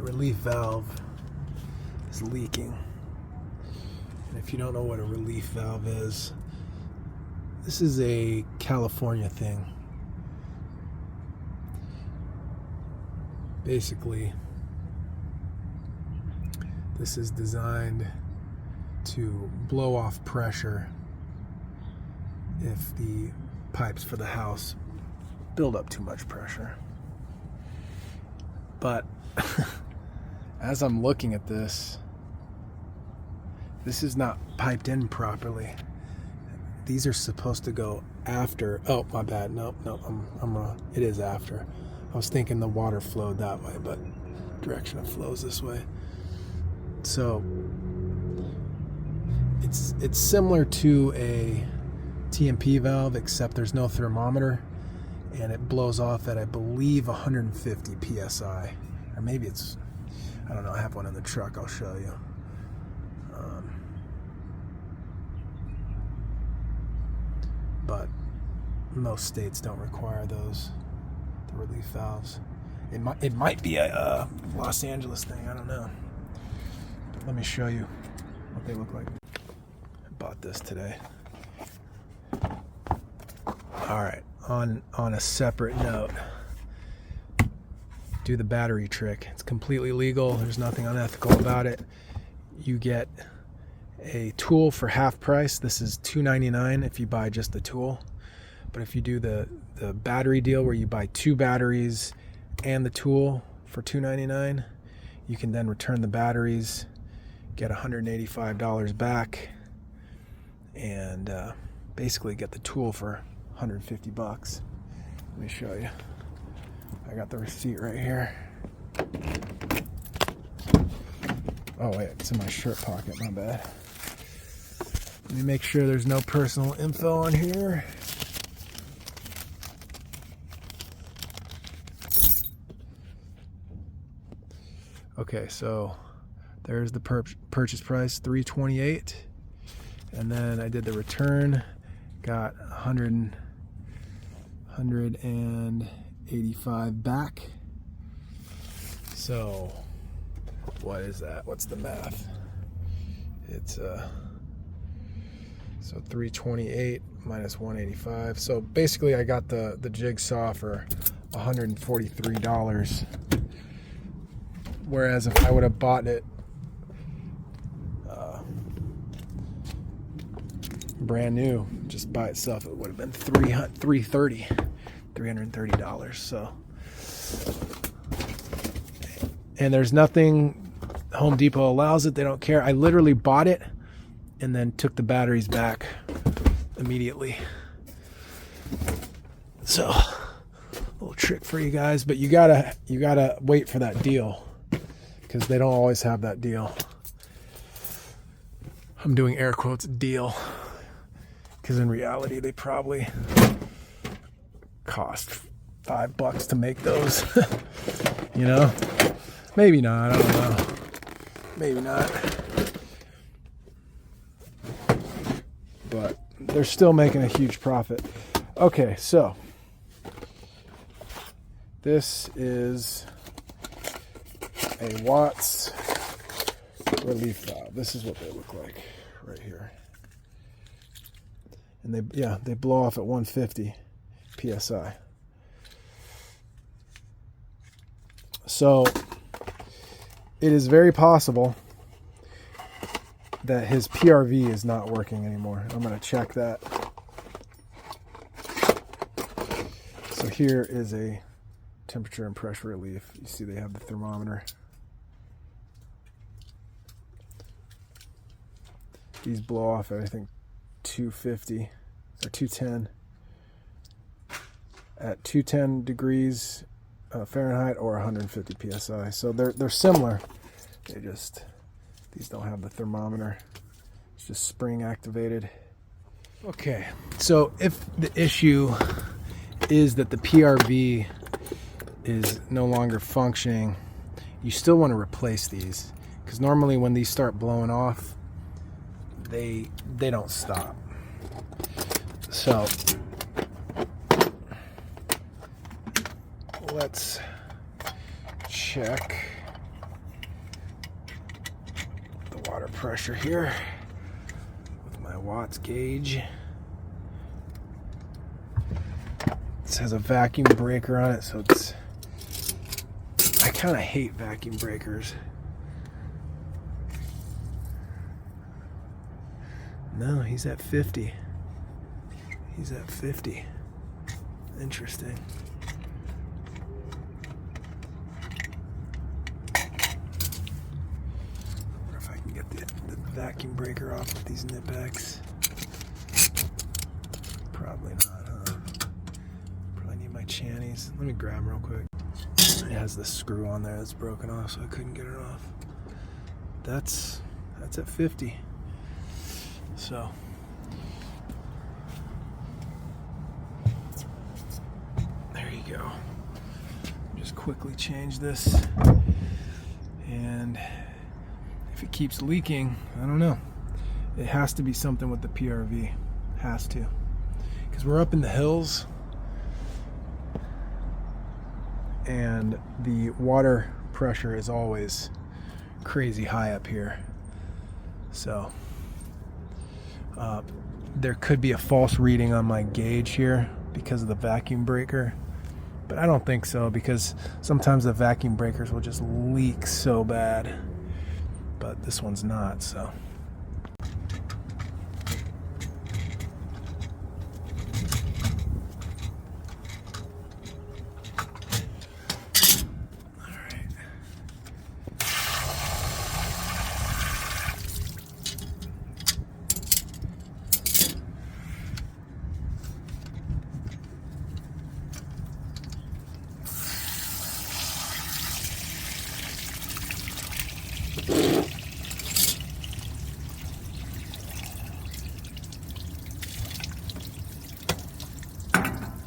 relief valve is leaking. And if you don't know what a relief valve is, this is a California thing. Basically, this is designed to blow off pressure if the pipes for the house build up too much pressure. But as I'm looking at this is not piped in properly. These are supposed to go after. Oh, my bad. Nope, I'm wrong. It is after. I was thinking the water flowed that way, but direction of flow is this way. So it's similar to a TMP valve, except there's no thermometer, and it blows off at, I believe, 150 psi, or maybe it's, I don't know. I have one in the truck. I'll show you. But most states don't require those, the relief valves. It might be a Los Angeles thing. I don't know. But let me show you what they look like. I bought this today. All right. On a separate note, do the battery trick. It's completely legal. There's nothing unethical about it. You get a tool for half price. This is $2.99 if you buy just the tool. But if you do the battery deal where you buy 2 batteries and the tool for $2.99, you can then return the batteries, get $185 back, and basically get the tool for $150. Let me show you. I got the receipt right here. Oh wait, it's in my shirt pocket, my bad. Let me make sure there's no personal info on here. Okay, so there's the purchase price, $328, and then I did the return, got $185 back. So what is that? What's the math? It's so 328 minus 185. So basically I got the jigsaw for $143. Whereas if I would have bought it brand new, just by itself, it would have been $330. So, and there's nothing, Home Depot allows it. They don't care. I literally bought it and then took the batteries back immediately. So, a little trick for you guys, but you gotta wait for that deal, because they don't always have that deal. I'm doing air quotes deal, because in reality they probably cost $5 to make those. You know, maybe not. I don't know. Maybe not. But they're still making a huge profit. Okay, so this is a Watts relief valve. This is what they look like right here. And they blow off at 150 psi. So it is very possible that his PRV is not working anymore. I'm going to check that. So here is a temperature and pressure relief. You see they have the thermometer. These blow off at, I think, 250 or 210 at 210 degrees Fahrenheit or 150 psi. So they're similar. These don't have the thermometer. It's just spring activated. Okay, so if the issue is that the PRV is no longer functioning, you still want to replace these, because normally when these start blowing off, they don't stop. So let's check water pressure here with my Watts gauge. This has a vacuum breaker on it, so it's, I kind of hate vacuum breakers. No, he's at 50. He's at 50. Interesting. Wonder if I can get the vacuum breaker off with these Knipex. Probably not, huh? Probably need my Channies. Let me grab them real quick. It has the screw on there that's broken off, so I couldn't get it off. That's at 50. So there you go. Just quickly change this, and if it keeps leaking, I don't know. It has to be something with the PRV. Has to, because we're up in the hills, and the water pressure is always crazy high up here. So there could be a false reading on my gauge here because of the vacuum breaker, but I don't think so, because sometimes the vacuum breakers will just leak so bad, but this one's not. So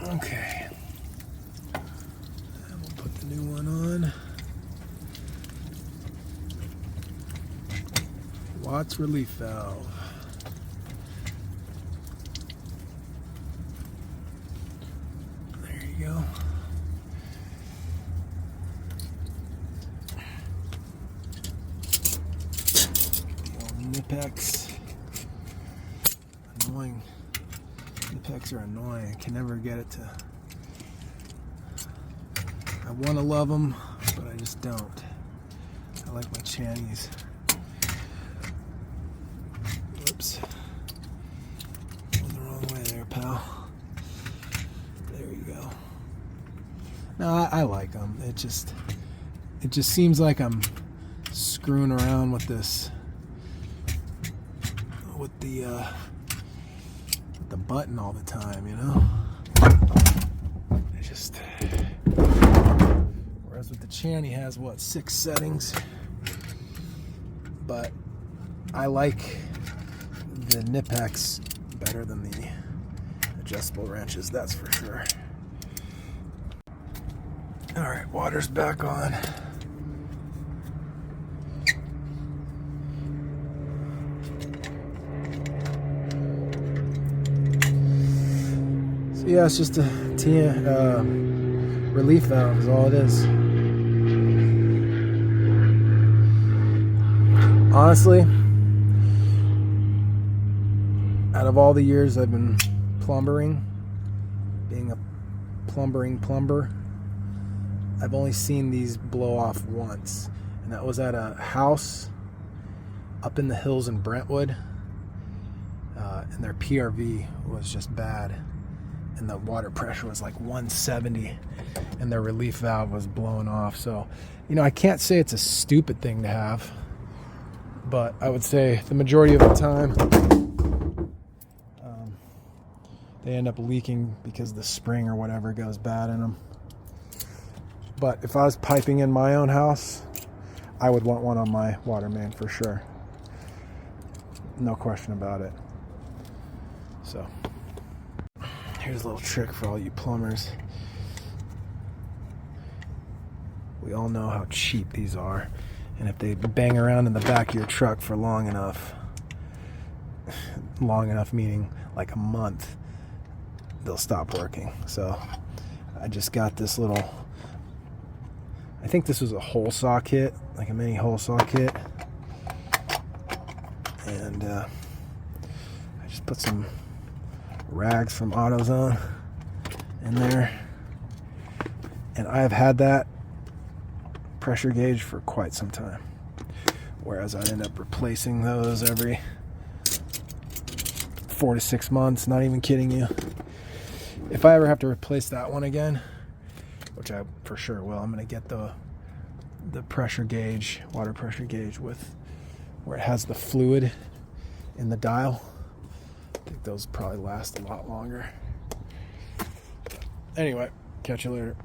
okay, and we'll put the new one on. Watts relief valve. There you go. The old Knipex. Annoying. Knipex are annoying. I can never get it to. I want to love them, but I just don't. I like my Channies. Whoops. Going the wrong way there, pal. There you go. No, I like them. It just seems like I'm screwing around with this, with the button all the time, you know? It just, whereas with the Channy has what, 6 settings, but I like the Knipex better than the adjustable wrenches, that's for sure. All right, water's back on. So yeah, it's just a relief valve is all it is. Honestly, out of all the years I've been plumbering, being a plumber, I've only seen these blow off once, and that was at a house up in the hills in Brentwood, and their PRV was just bad, and the water pressure was like 170, and their relief valve was blowing off. So, you know, I can't say it's a stupid thing to have, but I would say the majority of the time they end up leaking because the spring or whatever goes bad in them. But if I was piping in my own house, I would want one on my water main for sure. No question about it. So, here's a little trick for all you plumbers. We all know how cheap these are. And if they bang around in the back of your truck for long enough meaning like a month, they'll stop working. So, I just got this little, I think this was a hole saw kit, like a mini hole saw kit. And I just put some rags from AutoZone in there. And I have had that pressure gauge for quite some time. Whereas I'd end up replacing those every 4 to 6 months, not even kidding you. If I ever have to replace that one again, which I for sure will, I'm going to get the pressure gauge, water pressure gauge with where it has the fluid in the dial. I think those probably last a lot longer. Anyway, catch you later.